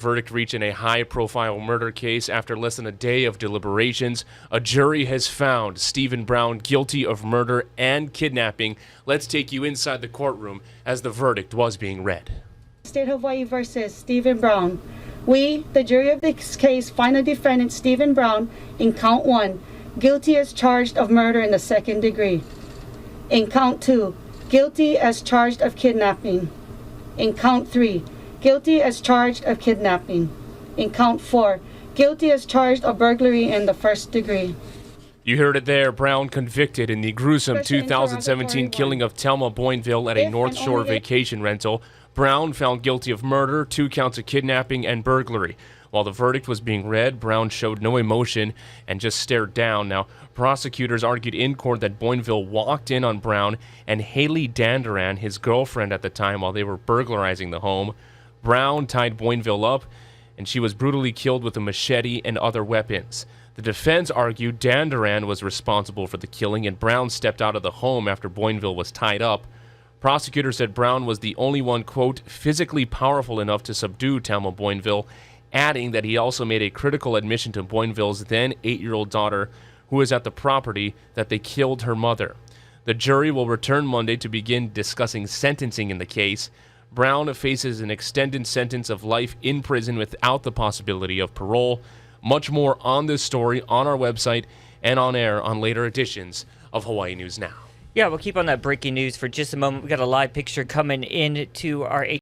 Verdict reached in a high-profile murder case after less than a day of deliberations. A jury has found Stephen Brown guilty of murder and kidnapping. Let's take you inside the courtroom as the verdict was being read. State of Hawaii versus Stephen Brown. We, the jury of this case, find the defendant Stephen Brown in count 1, guilty as charged of murder in the second degree. In count 2, guilty as charged of kidnapping. In count 3, guilty as charged of kidnapping. In count 4, guilty as charged of burglary in the first degree. You heard it there. Brown convicted in the gruesome 2017 killing of Telma Boinville at a North Shore vacation rental. Brown found guilty of murder, 2 counts of kidnapping, and burglary. While the verdict was being read, Brown showed no emotion and just stared down. Now, prosecutors argued in court that Boinville walked in on Brown and Haley Dandaran, his girlfriend at the time, while they were burglarizing the home. Brown tied Boinville up, and she was brutally killed with a machete and other weapons. The defense argued Dandaran was responsible for the killing, and Brown stepped out of the home after Boinville was tied up. Prosecutors said Brown was the only one, quote, physically powerful enough to subdue Telma Boinville, adding that he also made a critical admission to Boinville's then 8-year-old daughter, who was at the property, that they killed her mother. The jury will return Monday to begin discussing sentencing in the case. Brown faces an extended sentence of life in prison without the possibility of parole. Much more on this story on our website and on air on later editions of Hawaii News Now. Yeah, we'll keep on that breaking news for just a moment. We got a live picture coming in to our